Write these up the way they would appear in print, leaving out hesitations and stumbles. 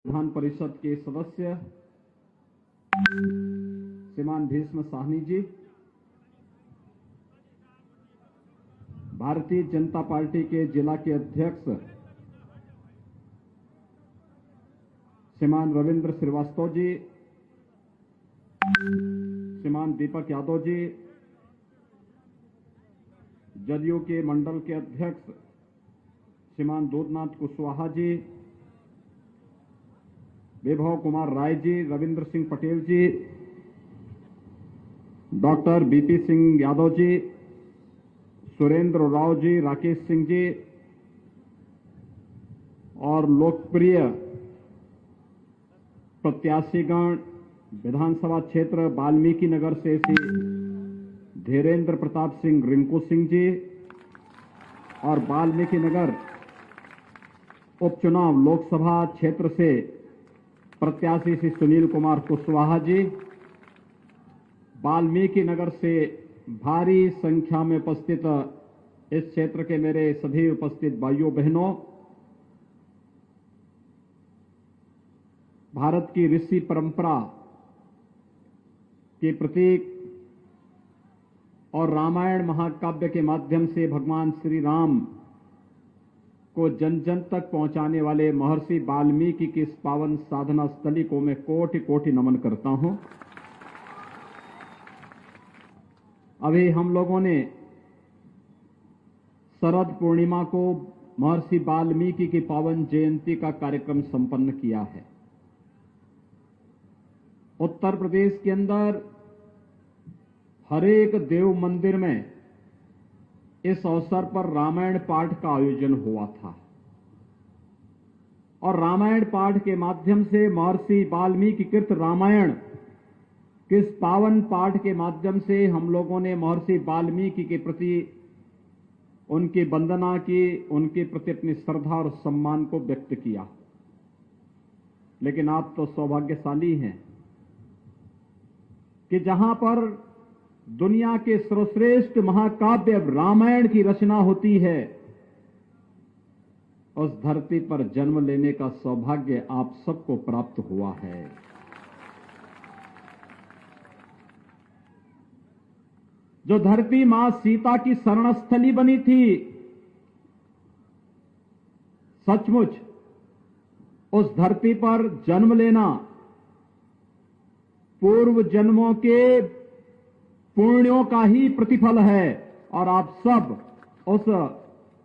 विधान परिषद के सदस्य श्रीमान भीष्म साहनी जी, भारतीय जनता पार्टी के जिला के अध्यक्ष श्रीमान रविंद्र श्रीवास्तव जी, श्रीमान दीपक यादव जी, जदयू के मंडल के अध्यक्ष श्रीमान दूधनाथ कुशवाहा जी, विभव कुमार राय जी, रविंद्र सिंह पटेल जी, डॉक्टर बीपी सिंह यादव जी, सुरेंद्र राव जी, राकेश सिंह जी और लोकप्रिय प्रत्याशीगण विधानसभा क्षेत्र वाल्मीकि नगर से श्री धीरेन्द्र प्रताप सिंह रिंकू सिंह जी और वाल्मीकि नगर उपचुनाव लोकसभा क्षेत्र से प्रत्याशी श्री सुनील कुमार कुशवाहा जी, वाल्मीकि नगर से भारी संख्या में उपस्थित इस क्षेत्र के मेरे सभी उपस्थित भाइयों बहनों, भारत की ऋषि परंपरा के प्रतीक और रामायण महाकाव्य के माध्यम से भगवान श्री राम को जन जन तक पहुंचाने वाले महर्षि वाल्मीकि की इस पावन साधना स्थली को मैं कोटि कोटि नमन करता हूं। अभी हम लोगों ने शरद पूर्णिमा को महर्षि वाल्मीकि की पावन जयंती का कार्यक्रम संपन्न किया है। उत्तर प्रदेश के अंदर हरेक देव मंदिर में इस अवसर पर रामायण पाठ का आयोजन हुआ था और रामायण पाठ के माध्यम से महर्षि वाल्मीकि कृत रामायण किस पावन पाठ के माध्यम से हम लोगों ने महर्षि वाल्मीकि के प्रति उनकी वंदना की, उनके प्रति अपनी श्रद्धा और सम्मान को व्यक्त किया। लेकिन आप तो सौभाग्यशाली हैं कि जहां पर दुनिया के सर्वश्रेष्ठ महाकाव्य रामायण की रचना होती है, उस धरती पर जन्म लेने का सौभाग्य आप सबको प्राप्त हुआ है। जो धरती मां सीता की शरणस्थली बनी थी, सचमुच उस धरती पर जन्म लेना पूर्व जन्मों के पुण्यों का ही प्रतिफल है और आप सब उस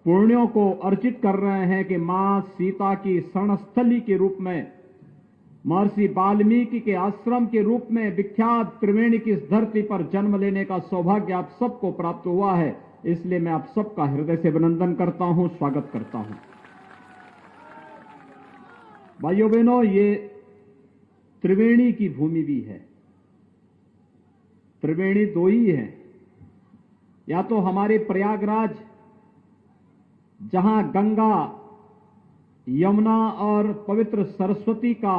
पुण्यों को अर्जित कर रहे हैं कि मां सीता की शरणस्थली के रूप में, महर्षि वाल्मीकि के आश्रम के रूप में विख्यात त्रिवेणी की इस धरती पर जन्म लेने का सौभाग्य आप सबको प्राप्त हुआ है। इसलिए मैं आप सबका हृदय से अभिनंदन करता हूं, स्वागत करता हूं। भाइयों बहनों, ये त्रिवेणी की भूमि भी है। त्रिवेणी दो ही है, या तो हमारे प्रयागराज जहां गंगा, यमुना और पवित्र सरस्वती का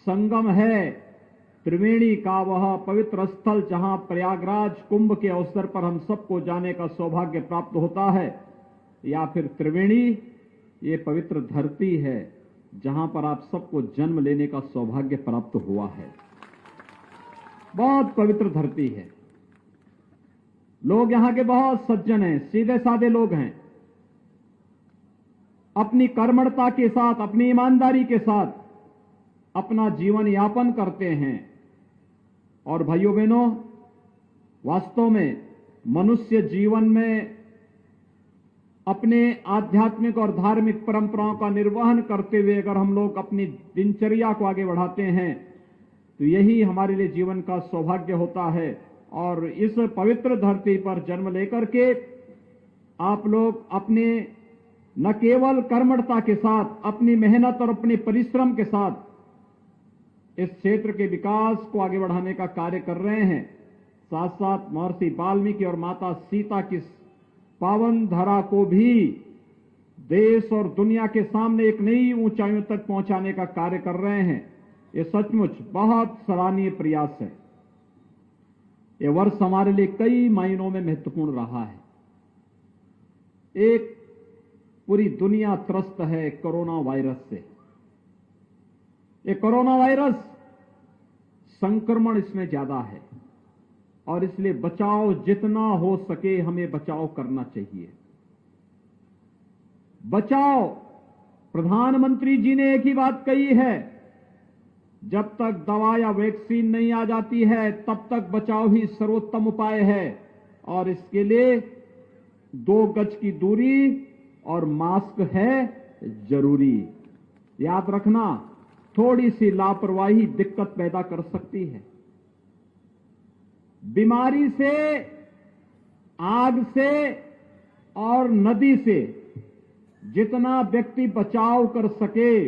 संगम है, त्रिवेणी का वह पवित्र स्थल जहां प्रयागराज कुंभ के अवसर पर हम सबको जाने का सौभाग्य प्राप्त होता है, या फिर त्रिवेणी ये पवित्र धरती है जहां पर आप सबको जन्म लेने का सौभाग्य प्राप्त हुआ है। बहुत पवित्र धरती है। लोग यहां के बहुत सज्जन हैं, सीधे साधे लोग हैं, अपनी कर्मठता के साथ, अपनी ईमानदारी के साथ अपना जीवन यापन करते हैं। और भाइयों बहनों, वास्तव में मनुष्य जीवन में अपने आध्यात्मिक और धार्मिक परंपराओं का निर्वहन करते हुए अगर हम लोग अपनी दिनचर्या को आगे बढ़ाते हैं तो यही हमारे लिए जीवन का सौभाग्य होता है। और इस पवित्र धरती पर जन्म लेकर के आप लोग अपने न केवल कर्मठता के साथ, अपनी मेहनत और अपने परिश्रम के साथ इस क्षेत्र के विकास को आगे बढ़ाने का कार्य कर रहे हैं, साथ साथ महर्षि वाल्मीकि और माता सीता की पावन धरा को भी देश और दुनिया के सामने एक नई ऊंचाइयों तक पहुंचाने का कार्य कर रहे हैं। ये सचमुच बहुत सराहनीय प्रयास है। ये वर्ष हमारे लिए कई मायनों में महत्वपूर्ण रहा है। एक पूरी दुनिया त्रस्त है कोरोना वायरस से। ये कोरोना वायरस संक्रमण इसमें ज्यादा है और इसलिए बचाव जितना हो सके हमें बचाव करना चाहिए। बचाव, प्रधानमंत्री जी ने एक ही बात कही है, जब तक दवा या वैक्सीन नहीं आ जाती है तब तक बचाव ही सर्वोत्तम उपाय है और इसके लिए 2 गज की दूरी और मास्क है जरूरी। याद रखना, थोड़ी सी लापरवाही दिक्कत पैदा कर सकती है। बीमारी से, आग से और नदी से जितना व्यक्ति बचाव कर सके,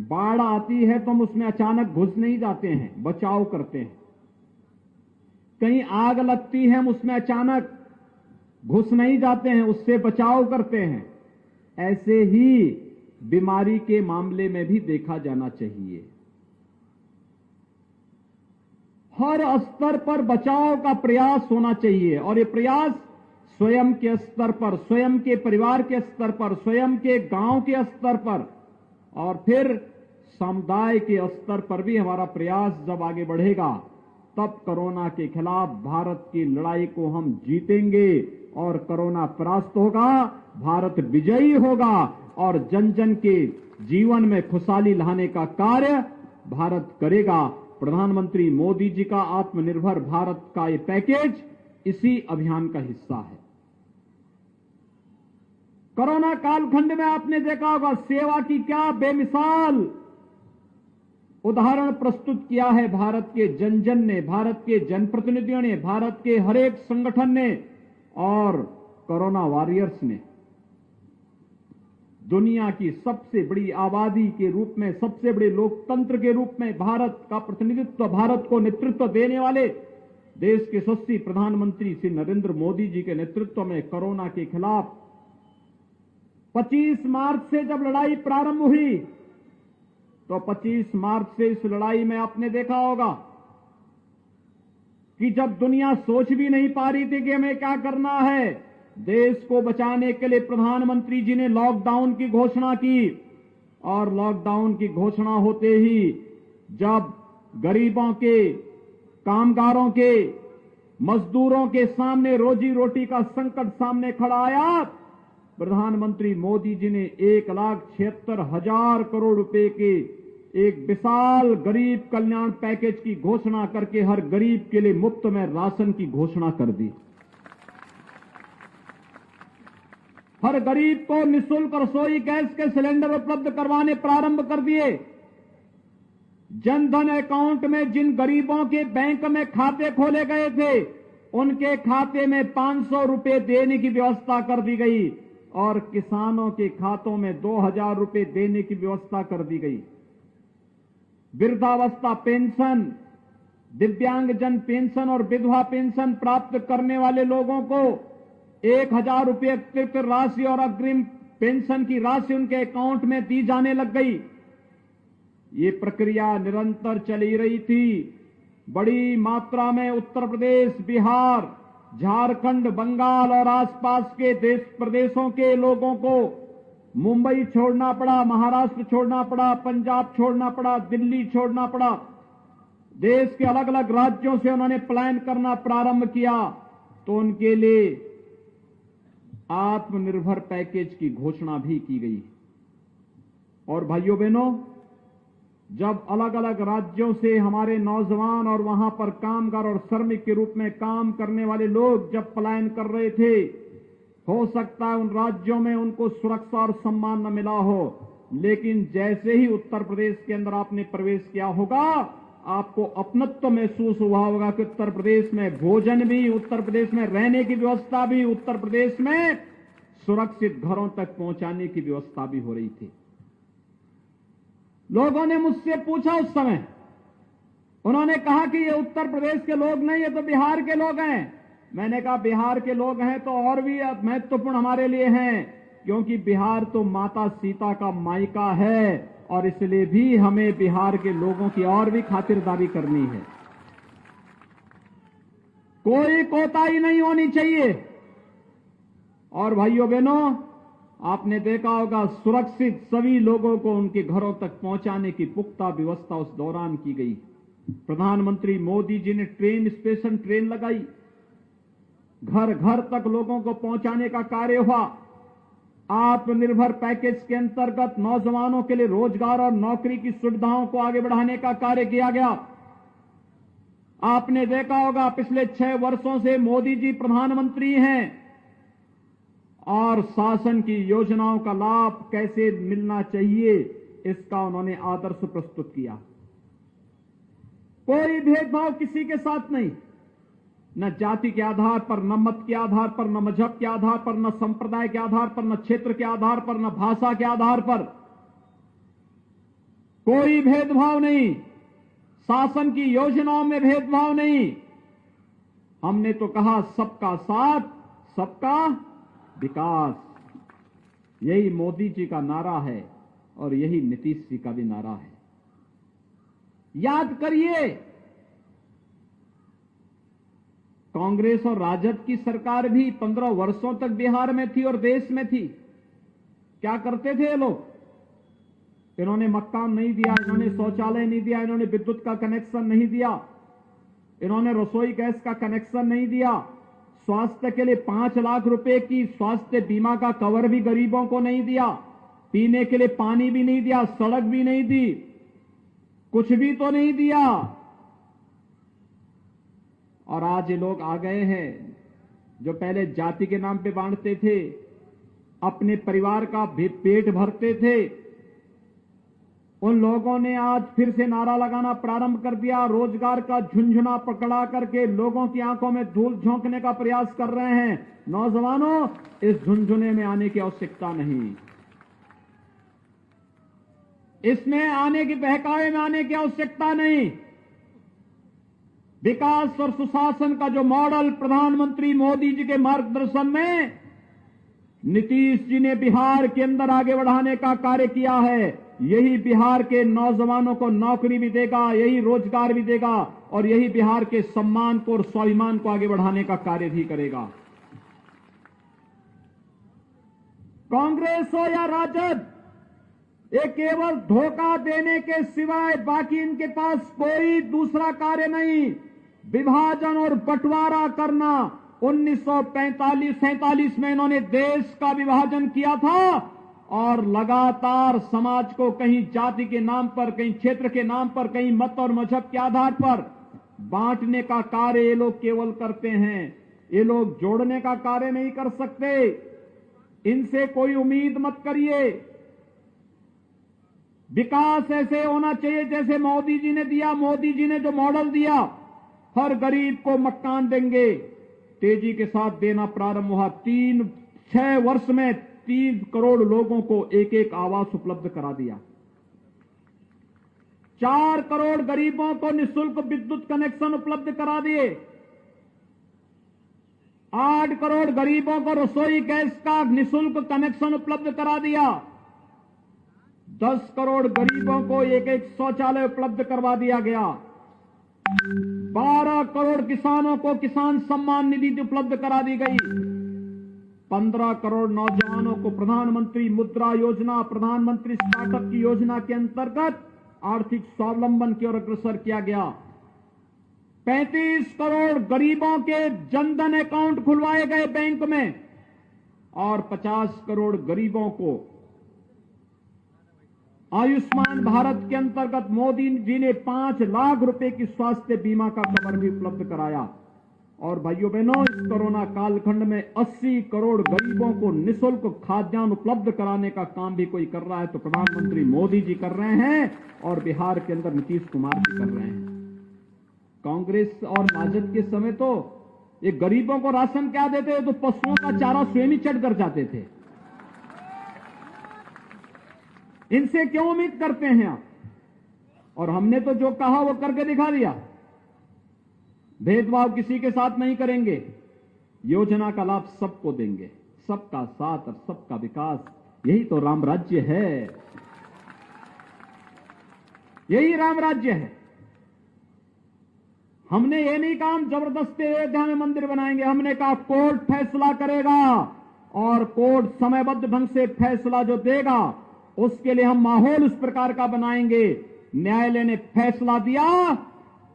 बाढ़ आती है तो हम उसमें अचानक घुस नहीं जाते हैं, बचाव करते हैं। कहीं आग लगती है हम उसमें अचानक घुस नहीं जाते हैं, उससे बचाव करते हैं। ऐसे ही बीमारी के मामले में भी देखा जाना चाहिए। हर स्तर पर बचाव का प्रयास होना चाहिए और ये प्रयास स्वयं के स्तर पर, स्वयं के परिवार के स्तर पर, स्वयं के गांव के स्तर पर और फिर समुदाय के स्तर पर भी हमारा प्रयास जब आगे बढ़ेगा तब कोरोना के खिलाफ भारत की लड़ाई को हम जीतेंगे और कोरोना परास्त होगा, भारत विजयी होगा और जन जन के जीवन में खुशहाली लाने का कार्य भारत करेगा। प्रधानमंत्री मोदी जी का आत्मनिर्भर भारत का ये पैकेज इसी अभियान का हिस्सा है। कोरोना कालखंड में आपने देखा होगा सेवा की क्या बेमिसाल उदाहरण प्रस्तुत किया है भारत के जन जन ने, भारत के जनप्रतिनिधियों ने, भारत के हर एक संगठन ने और कोरोना वॉरियर्स ने। दुनिया की सबसे बड़ी आबादी के रूप में, सबसे बड़े लोकतंत्र के रूप में भारत का प्रतिनिधित्व, भारत को नेतृत्व देने वाले देश के यशस्वी प्रधानमंत्री श्री नरेंद्र मोदी जी के नेतृत्व में कोरोना के खिलाफ 25 मार्च से जब लड़ाई प्रारंभ हुई तो 25 मार्च से इस लड़ाई में आपने देखा होगा कि जब दुनिया सोच भी नहीं पा रही थी कि हमें क्या करना है, देश को बचाने के लिए प्रधानमंत्री जी ने लॉकडाउन की घोषणा की और लॉकडाउन की घोषणा होते ही जब गरीबों के, कामगारों के, मजदूरों के सामने रोजी रोटी का संकट सामने खड़ा आया, प्रधानमंत्री मोदी जी ने 1,76,000 करोड़ रुपए के एक विशाल गरीब कल्याण पैकेज की घोषणा करके हर गरीब के लिए मुफ्त में राशन की घोषणा कर दी। हर गरीब को निःशुल्क रसोई गैस के सिलेंडर उपलब्ध करवाने प्रारंभ कर दिए। जनधन अकाउंट में जिन गरीबों के बैंक में खाते खोले गए थे उनके खाते में 500 रुपए देने की व्यवस्था कर दी गई और किसानों के खातों में 2,000 रुपए देने की व्यवस्था कर दी गई। वृद्धावस्था पेंशन, दिव्यांगजन पेंशन और विधवा पेंशन प्राप्त करने वाले लोगों को 1,000 रुपए अतिरिक्त राशि और अग्रिम पेंशन की राशि उनके अकाउंट में दी जाने लग गई। ये प्रक्रिया निरंतर चली रही थी। बड़ी मात्रा में उत्तर प्रदेश, बिहार, झारखंड, बंगाल और आसपास के देश प्रदेशों के लोगों को मुंबई छोड़ना पड़ा, महाराष्ट्र छोड़ना पड़ा, पंजाब छोड़ना पड़ा, दिल्ली छोड़ना पड़ा। देश के अलग अलग राज्यों से उन्होंने प्लान करना प्रारंभ किया तो उनके लिए आत्मनिर्भर पैकेज की घोषणा भी की गई। और भाइयों बहनों, जब अलग अलग राज्यों से हमारे नौजवान और वहां पर कामगार और श्रमिक के रूप में काम करने वाले लोग जब पलायन कर रहे थे, हो सकता है उन राज्यों में उनको सुरक्षा और सम्मान न मिला हो, लेकिन जैसे ही उत्तर प्रदेश के अंदर आपने प्रवेश किया होगा, आपको अपनत्व महसूस हुआ होगा कि उत्तर प्रदेश में भोजन भी, उत्तर प्रदेश में रहने की व्यवस्था भी, उत्तर प्रदेश में सुरक्षित घरों तक पहुंचाने की व्यवस्था भी हो रही थी। लोगों ने मुझसे पूछा उस समय, उन्होंने कहा कि ये उत्तर प्रदेश के लोग नहीं, ये तो बिहार के लोग हैं। मैंने कहा बिहार के लोग हैं तो और भी महत्वपूर्ण हमारे लिए हैं, क्योंकि बिहार तो माता सीता का मायका है और इसलिए भी हमें बिहार के लोगों की और भी खातिरदारी करनी है। कोई कोताही नहीं होनी चाहिए। और भाइयों बहनों, आपने देखा होगा सुरक्षित सभी लोगों को उनके घरों तक पहुंचाने की पुख्ता व्यवस्था उस दौरान की गई। प्रधानमंत्री मोदी जी ने स्पेशल ट्रेन लगाई, घर घर तक लोगों को पहुंचाने का कार्य हुआ। आत्मनिर्भर पैकेज के अंतर्गत नौजवानों के लिए रोजगार और नौकरी की सुविधाओं को आगे बढ़ाने का कार्य किया गया। आपने देखा होगा पिछले 6 वर्षों से मोदी जी प्रधानमंत्री हैं और शासन की योजनाओं का लाभ कैसे मिलना चाहिए इसका उन्होंने आदर्श प्रस्तुत किया। कोई भेदभाव किसी के साथ नहीं, न जाति के आधार पर, न मत के आधार पर, न मजहब के आधार पर, न संप्रदाय के आधार पर, न क्षेत्र के आधार पर, न भाषा के आधार पर, कोई भेदभाव नहीं। शासन की योजनाओं में भेदभाव नहीं। हमने तो कहा सबका साथ, सबका विकास। यही मोदी जी का नारा है और यही नीतीश जी का भी नारा है। याद करिए, कांग्रेस और राजद की सरकार भी 15 वर्षों तक बिहार में थी और देश में थी। क्या करते थे ये लोग? इन्होंने मकान नहीं दिया, इन्होंने शौचालय नहीं दिया, इन्होंने विद्युत का कनेक्शन नहीं दिया, इन्होंने रसोई गैस का कनेक्शन नहीं दिया, स्वास्थ्य के लिए 5 लाख रुपए की स्वास्थ्य बीमा का कवर भी गरीबों को नहीं दिया, पीने के लिए पानी भी नहीं दिया, सड़क भी नहीं दी, कुछ भी तो नहीं दिया। और आज ये लोग आ गए हैं जो पहले जाति के नाम पे बांटते थे, अपने परिवार का पेट भरते थे। उन लोगों ने आज फिर से नारा लगाना प्रारंभ कर दिया, रोजगार का झुंझुना पकड़ा करके लोगों की आंखों में धूल झोंकने का प्रयास कर रहे हैं। नौजवानों, इस झुंझुने में आने की आवश्यकता नहीं, इसमें आने की बहकावे में आने की आवश्यकता नहीं। विकास और सुशासन का जो मॉडल प्रधानमंत्री मोदी जी के मार्गदर्शन में नीतीश जी ने बिहार के अंदर आगे बढ़ाने का कार्य किया है, यही बिहार के नौजवानों को नौकरी भी देगा, यही रोजगार भी देगा और यही बिहार के सम्मान को और स्वाभिमान को आगे बढ़ाने का कार्य भी करेगा। कांग्रेस हो या राजद, ये केवल धोखा देने के सिवाय बाकी इनके पास कोई दूसरा कार्य नहीं। विभाजन और बंटवारा करना, 1945-47 में इन्होंने देश का विभाजन किया था और लगातार समाज को कहीं जाति के नाम पर, कहीं क्षेत्र के नाम पर, कहीं मत और मजहब के आधार पर बांटने का कार्य ये लोग केवल करते हैं। ये लोग जोड़ने का कार्य नहीं कर सकते, इनसे कोई उम्मीद मत करिए। विकास ऐसे होना चाहिए जैसे मोदी जी ने दिया। मोदी जी ने जो मॉडल दिया, हर गरीब को मकान देंगे, तेजी के साथ देना प्रारंभ हुआ। 6 वर्ष में 3 करोड़ लोगों को एक एक आवास उपलब्ध करा दिया। 4 करोड़ गरीबों को निःशुल्क विद्युत कनेक्शन उपलब्ध करा दिए। 8 करोड़ गरीबों को रसोई गैस का निःशुल्क कनेक्शन उपलब्ध करा दिया। 10 करोड़ गरीबों को एक एक शौचालय उपलब्ध करवा दिया गया। 12 करोड़ किसानों को किसान सम्मान निधि उपलब्ध करा दी गई। 15 करोड़ नौजवानों को प्रधानमंत्री मुद्रा योजना, प्रधानमंत्री स्टार्टअप की योजना के अंतर्गत आर्थिक स्वावलंबन की ओर अग्रसर किया गया। 35 करोड़ गरीबों के जनधन अकाउंट खुलवाए गए बैंक में और 50 करोड़ गरीबों को आयुष्मान भारत के अंतर्गत मोदी जी ने 5 लाख रुपए की स्वास्थ्य बीमा का कवर भी उपलब्ध कराया। और भाइयों बहनों, इस कोरोना कालखंड में 80 करोड़ गरीबों को निःशुल्क खाद्यान्न उपलब्ध कराने का काम भी कोई कर रहा है तो प्रधानमंत्री मोदी जी कर रहे हैं और बिहार के अंदर नीतीश कुमार भी कर रहे हैं। कांग्रेस और राजद के समय तो ये गरीबों को राशन क्या देते थे, तो पशुओं का चारा स्वयं ही चढ़ कर जाते थे। इनसे क्यों उम्मीद करते हैं आप? और हमने तो जो कहा वो करके दिखा दिया। भेदभाव किसी के साथ नहीं करेंगे, योजना का लाभ सबको देंगे, सबका साथ और सबका विकास, यही तो राम राज्य है, यही राम राज्य है। हमने ये नहीं कहा हम जबरदस्ती अयोध्या में मंदिर बनाएंगे, हमने कहा कोर्ट फैसला करेगा, और कोर्ट समयबद्ध ढंग से फैसला जो देगा उसके लिए हम माहौल उस प्रकार का बनाएंगे। न्यायालय ने फैसला दिया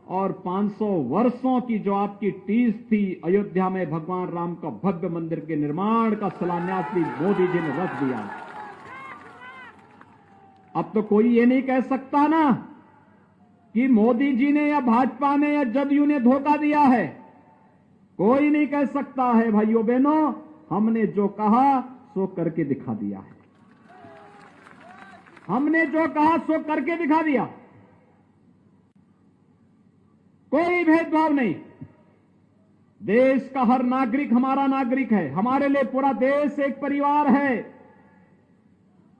और 500 वर्षों की जो आपकी टीस थी अयोध्या में भगवान राम का भव्य मंदिर के निर्माण का शिलान्यास भी मोदी जी ने रख दिया। अब तो कोई ये नहीं कह सकता ना कि मोदी जी ने या भाजपा ने या जदयू ने धोखा दिया है। कोई नहीं कह सकता है। भाइयों बहनों, हमने जो कहा सो करके दिखा दिया है। हमने जो कहा सो करके दिखा दिया। कोई भेदभाव नहीं। देश का हर नागरिक हमारा नागरिक है। हमारे लिए पूरा देश एक परिवार है।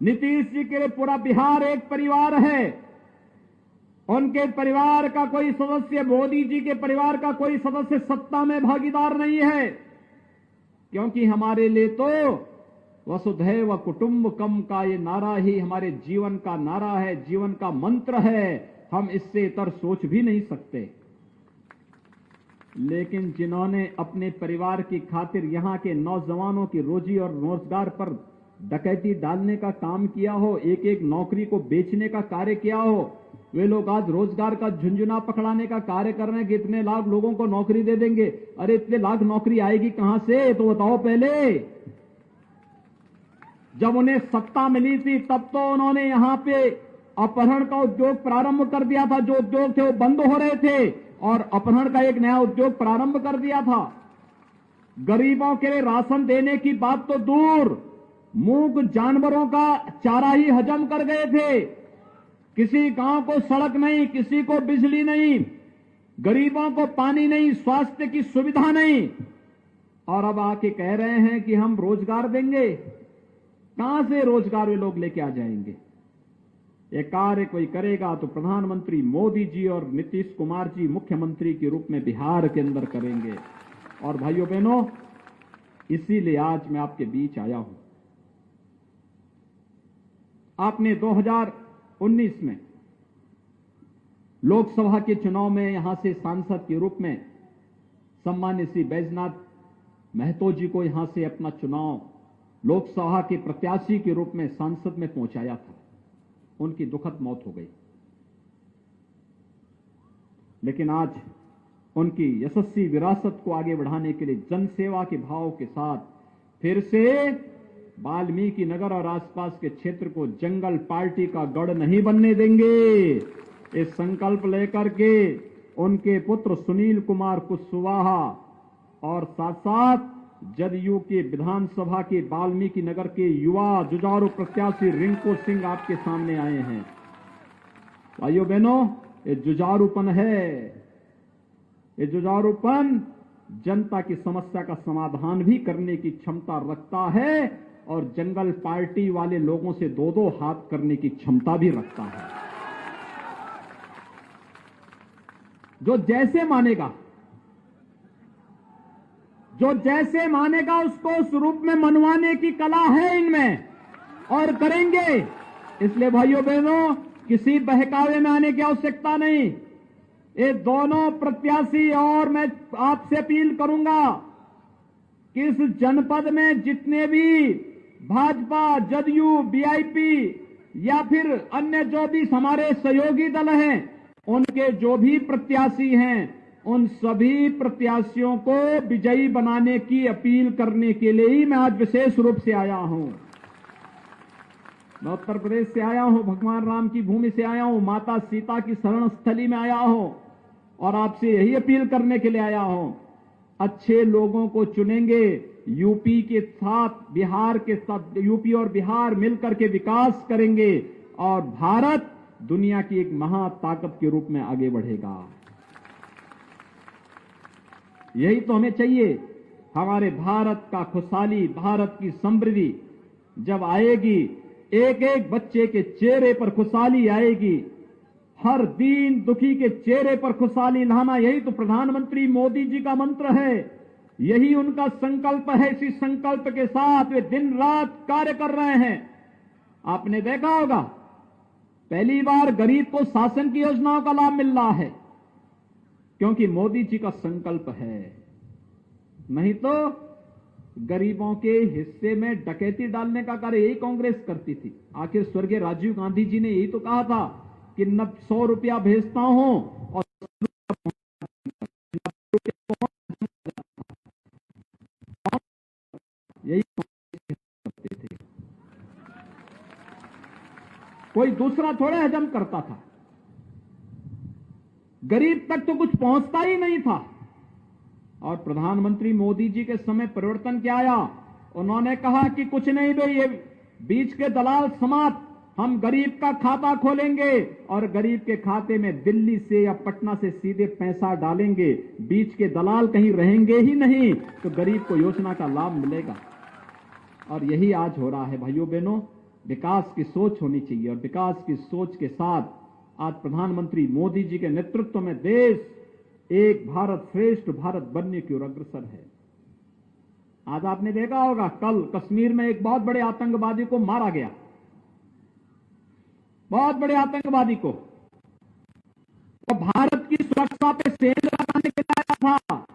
नीतीश जी के लिए पूरा बिहार एक परिवार है। उनके परिवार का कोई सदस्य, मोदी जी के परिवार का कोई सदस्य सत्ता में भागीदार नहीं है, क्योंकि हमारे लिए तो वसुधैव कुटुंबकम का ये नारा ही हमारे जीवन का नारा है, जीवन का मंत्र है। हम इससे इतर सोच भी नहीं सकते। लेकिन जिन्होंने अपने परिवार की खातिर यहां के नौजवानों की रोजी और रोजगार पर डकैती डालने का काम किया हो, एक एक नौकरी को बेचने का कार्य किया हो, वे लोग आज रोजगार का झुंझुना पकड़ाने का कार्य कर रहे हैं कि इतने लाख लोगों को नौकरी दे देंगे। अरे इतने लाख नौकरी आएगी कहां से, तो बताओ पहले। जब उन्हें सत्ता मिली थी तब तो उन्होंने यहां पे अपहरण का उद्योग प्रारंभ कर दिया था। जो उद्योग थे वो बंद हो रहे थे और अपहरण का एक नया उद्योग प्रारंभ कर दिया था। गरीबों के लिए राशन देने की बात तो दूर, मूक जानवरों का चारा ही हजम कर गए थे। किसी गांव को सड़क नहीं, किसी को बिजली नहीं, गरीबों को पानी नहीं, स्वास्थ्य की सुविधा नहीं, और अब आके कह रहे हैं कि हम रोजगार देंगे। कहां से रोजगार वे लोग लेके आ जाएंगे? ये कार्य कोई करेगा तो प्रधानमंत्री मोदी जी और नीतीश कुमार जी मुख्यमंत्री के रूप में बिहार के अंदर करेंगे। और भाइयों बहनों, इसीलिए आज मैं आपके बीच आया हूं। आपने 2019 में लोकसभा के चुनाव में यहां से सांसद के रूप में सम्मान्य श्री बैजनाथ महतो जी को यहां से अपना चुनाव लोकसभा के प्रत्याशी के रूप में सांसद में पहुंचाया था। उनकी दुखद मौत हो गई, लेकिन आज उनकी यशस्वी विरासत को आगे बढ़ाने के लिए जनसेवा के भाव के साथ फिर से वाल्मीकि नगर और आसपास के क्षेत्र को जंगल पार्टी का गढ़ नहीं बनने देंगे। इस संकल्प लेकर के उनके पुत्र सुनील कुमार कुशवाहा और साथ साथ जदयू के विधानसभा के वाल्मीकि नगर के युवा जुझारू प्रत्याशी रिंकू सिंह आपके सामने आए हैं। भाइयों बहनों, ये जुझारूपन है। ये जुझारूपन जनता की समस्या का समाधान भी करने की क्षमता रखता है और जंगल पार्टी वाले लोगों से दो दो हाथ करने की क्षमता भी रखता है। जो जैसे मानेगा, जो जैसे मानेगा उसको उस रूप में मनवाने की कला है इनमें, और करेंगे। इसलिए भाइयों बहनों, किसी बहकावे में आने की आवश्यकता नहीं। ये दोनों प्रत्याशी, और मैं आपसे अपील करूंगा कि इस जनपद में जितने भी भाजपा, जदयू, बीआईपी या फिर अन्य जो भी हमारे सहयोगी दल हैं, उनके जो भी प्रत्याशी हैं, उन सभी प्रत्याशियों को विजयी बनाने की अपील करने के लिए ही मैं आज विशेष रूप से आया हूं। मैं उत्तर प्रदेश से आया हूं, भगवान राम की भूमि से आया हूं, माता सीता की शरण स्थली में आया हूं, और आपसे यही अपील करने के लिए आया हूं। अच्छे लोगों को चुनेंगे। यूपी के साथ बिहार के साथ, यूपी और बिहार मिलकर के विकास करेंगे और भारत दुनिया की एक महाताकत के रूप में आगे बढ़ेगा। यही तो हमें चाहिए। हमारे भारत का खुशहाली, भारत की समृद्धि जब आएगी, एक एक बच्चे के चेहरे पर खुशहाली आएगी, हर दीन दुखी के चेहरे पर खुशहाली लाना, यही तो प्रधानमंत्री मोदी जी का मंत्र है। यही उनका संकल्प है। इसी संकल्प के साथ वे दिन रात कार्य कर रहे हैं। आपने देखा होगा, पहली बार गरीब को शासन की योजनाओं का लाभ मिल रहा है, क्योंकि मोदी जी का संकल्प है। नहीं तो गरीबों के हिस्से में डकैती डालने का कार्य यही कांग्रेस करती थी। आखिर स्वर्गीय राजीव गांधी जी ने यही तो कहा था कि 100 रुपया भेजता हूं और यही करते थे, कोई दूसरा थोड़े हजम करता था। गरीब तक तो कुछ पहुंचता ही नहीं था। और प्रधानमंत्री मोदी जी के समय परिवर्तन क्या आया? उन्होंने कहा कि कुछ नहीं भाई, ये बीच के दलाल समाप्त, हम गरीब का खाता खोलेंगे और गरीब के खाते में दिल्ली से या पटना से सीधे पैसा डालेंगे, बीच के दलाल कहीं रहेंगे ही नहीं, तो गरीब को योजना का लाभ मिलेगा। और यही आज हो रहा है भाइयों बहनों। विकास की सोच होनी चाहिए और विकास की सोच के साथ आज प्रधानमंत्री मोदी जी के नेतृत्व में देश एक भारत श्रेष्ठ भारत बनने की ओर अग्रसर है। आज आपने देखा होगा, कल कश्मीर में एक बहुत बड़े आतंकवादी को मारा गया, बहुत बड़े आतंकवादी को। तो भारत की सुरक्षा पे सेंध लगाने के लिए आया था,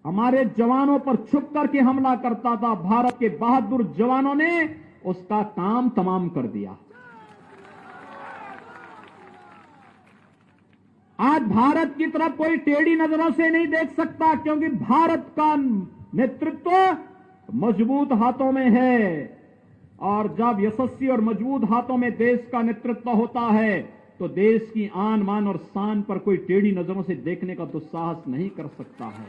हमारे जवानों पर छुप करके हमला करता था। भारत के बहादुर जवानों ने उसका काम तमाम कर दिया। आज भारत की तरफ कोई टेढ़ी नजरों से नहीं देख सकता, क्योंकि भारत का नेतृत्व मजबूत हाथों में है। और जब यशस्वी और मजबूत हाथों में देश का नेतृत्व होता है तो देश की आन मान और शान पर कोई टेढ़ी नजरों से देखने का दुस्साहस नहीं कर सकता है।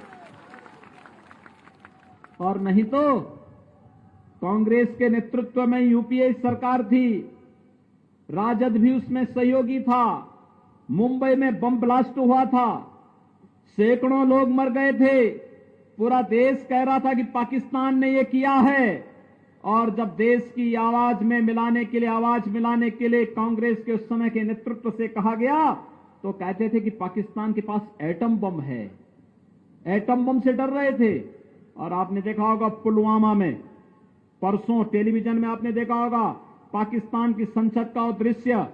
और नहीं तो कांग्रेस के नेतृत्व में यूपीए सरकार थी, राजद भी उसमें सहयोगी था। मुंबई में बम ब्लास्ट हुआ था, सैकड़ों लोग मर गए थे, पूरा देश कह रहा था कि पाकिस्तान ने यह किया है। और जब देश की आवाज मिलाने के लिए कांग्रेस के उस समय के नेतृत्व से कहा गया तो कहते थे कि पाकिस्तान के पास एटम बम है, एटम बम से डर रहे थे। और आपने देखा होगा पुलवामा में, परसों टेलीविजन में आपने देखा होगा पाकिस्तान की संसद का दृश्य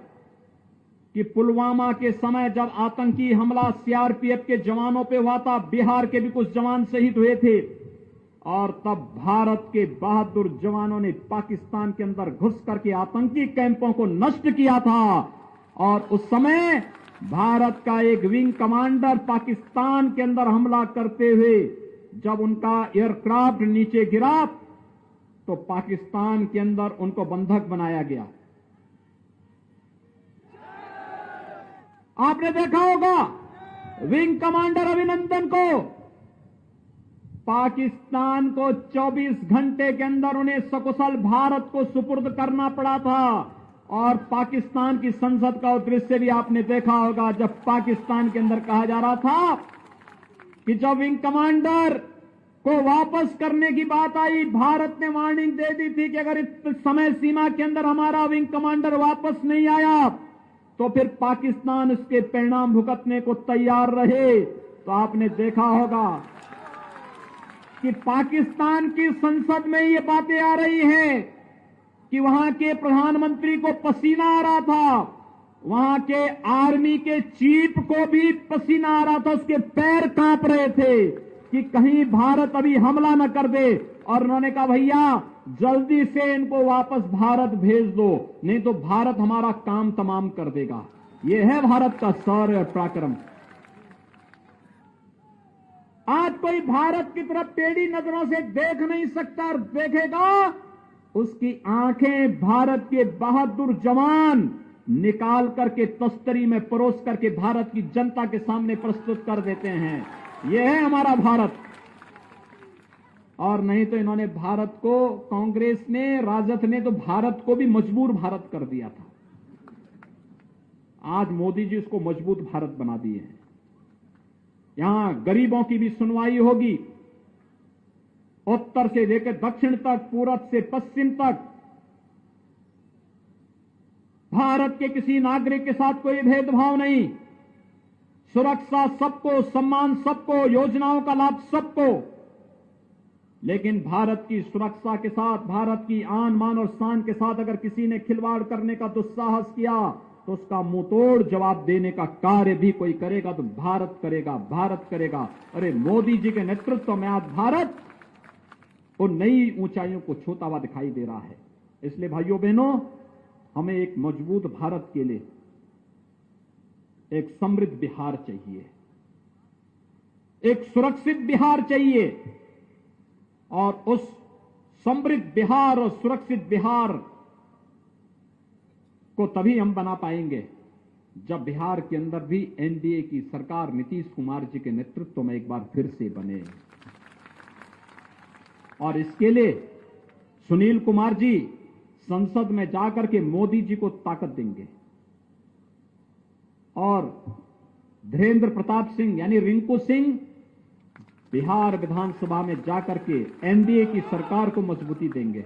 कि पुलवामा के समय जब आतंकी हमला सीआरपीएफ के जवानों पे हुआ था, बिहार के भी कुछ जवान शहीद हुए थे। और तब भारत के बहादुर जवानों ने पाकिस्तान के अंदर घुस करके आतंकी कैंपों को नष्ट किया था। और उस समय भारत का एक विंग कमांडर पाकिस्तान के अंदर हमला करते हुए जब उनका एयरक्राफ्ट नीचे गिरा तो पाकिस्तान के अंदर उनको बंधक बनाया गया। आपने देखा होगा विंग कमांडर अभिनंदन को पाकिस्तान को 24 घंटे के अंदर उन्हें सकुशल भारत को सुपुर्द करना पड़ा था। और पाकिस्तान की संसद का दृश्य भी आपने देखा होगा, जब पाकिस्तान के अंदर कहा जा रहा था कि जब विंग कमांडर को वापस करने की बात आई, भारत ने वार्निंग दे दी थी कि अगर इस समय सीमा के अंदर हमारा विंग कमांडर वापस नहीं आया तो फिर पाकिस्तान इसके परिणाम भुगतने को तैयार रहे। तो आपने देखा होगा कि पाकिस्तान की संसद में ये बातें आ रही हैं कि वहां के प्रधानमंत्री को पसीना आ रहा था, वहां के आर्मी के चीफ को भी पसीना आ रहा था, उसके पैर कांप रहे थे कि कहीं भारत अभी हमला न कर दे। और उन्होंने कहा भैया जल्दी से इनको वापस भारत भेज दो, नहीं तो भारत हमारा काम तमाम कर देगा। ये है भारत का शौर्य और पराक्रम। आज कोई भारत की तरफ टेढ़ी नजरों से देख नहीं सकता, और देखेगा उसकी आंखें भारत के बहादुर जवान निकाल करके तस्तरी में परोस करके भारत की जनता के सामने प्रस्तुत कर देते हैं। यह है हमारा भारत। और नहीं तो इन्होंने भारत को, कांग्रेस ने, राजद ने तो भारत को भी मजबूर भारत कर दिया था। आज मोदी जी उसको मजबूत भारत बना दिए हैं। यहां गरीबों की भी सुनवाई होगी, उत्तर से लेकर दक्षिण तक, पूरब से पश्चिम तक। भारत के किसी नागरिक के साथ कोई भेदभाव नहीं, सुरक्षा सबको, सम्मान सबको, योजनाओं का लाभ सबको। लेकिन भारत की सुरक्षा के साथ, भारत की आन मान और शान के साथ अगर किसी ने खिलवाड़ करने का दुस्साहस किया तो उसका मुंहतोड़ जवाब देने का कार्य भी कोई करेगा तो भारत करेगा, भारत करेगा। अरे मोदी जी के नेतृत्व में आज भारत उन नई ऊंचाइयों को छूता हुआ दिखाई दे रहा है। इसलिए भाइयों बहनों, हमें एक मजबूत भारत के लिए एक समृद्ध बिहार चाहिए, एक सुरक्षित बिहार चाहिए, और उस समृद्ध बिहार और सुरक्षित बिहार को तभी हम बना पाएंगे जब बिहार के अंदर भी एनडीए की सरकार नीतीश कुमार जी के नेतृत्व में एक बार फिर से बने। और इसके लिए सुनील कुमार जी संसद में जाकर के मोदी जी को ताकत देंगे, और धीरेन्द्र प्रताप सिंह यानी रिंकू सिंह बिहार विधानसभा में जाकर के एनडीए की सरकार को मजबूती देंगे।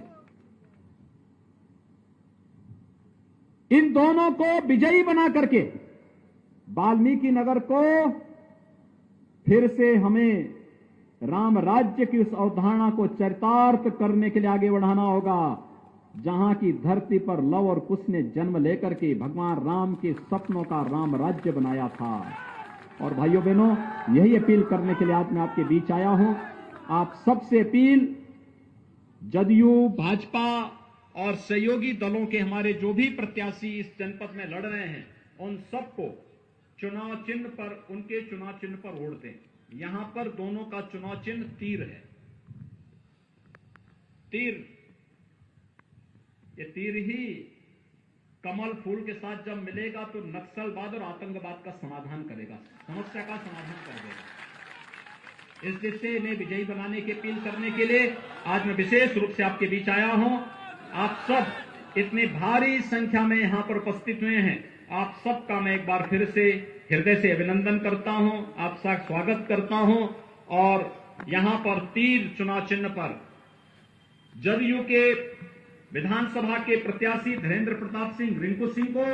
इन दोनों को विजयी बना करके वाल्मीकि नगर को फिर से हमें राम राज्य की उस अवधारणा को चरितार्थ करने के लिए आगे बढ़ाना होगा, जहां की धरती पर लव और कुश ने जन्म लेकर के भगवान राम के सपनों का राम राज्य बनाया था। और भाइयों बहनों, यही अपील करने के लिए आज मैं आपके बीच आया हूं। आप सबसे अपील, जदयू, भाजपा और सहयोगी दलों के हमारे जो भी प्रत्याशी इस जनपद में लड़ रहे हैं, उन सबको चुनाव चिन्ह पर, उनके चुनाव चिन्ह पर वोट दें। यहां पर दोनों का चुनाव चिन्ह तीर है। तीर, ये तीर ही कमल फूल के साथ जब मिलेगा तो नक्सलवाद और आतंकवाद का समाधान करेगा, समस्या का समाधान कर देगा। इस दिशा में विजयी बनाने की अपील करने के लिए आज मैं विशेष रूप से आपके बीच आया हूं। आप सब इतनी भारी संख्या में यहां पर उपस्थित हुए हैं, आप सबका मैं एक बार फिर से हृदय से अभिनंदन करता हूं, आपका स्वागत करता हूं। और यहां पर तीर चुनाव चिन्ह पर जदयू के विधानसभा के प्रत्याशी धीरेन्द्र प्रताप सिंह रिंकू सिंह को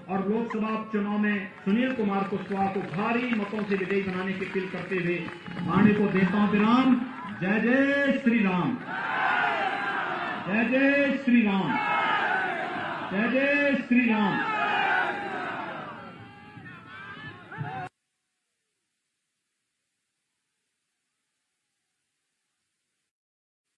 और लोकसभा चुनाव में सुनील कुमार कुशवाहा को भारी मतों से विजयी बनाने की अपील करते हुए वाणी को देता हूं विराम। जय जय श्री राम, जय जय श्री राम, जय जय श्री राम।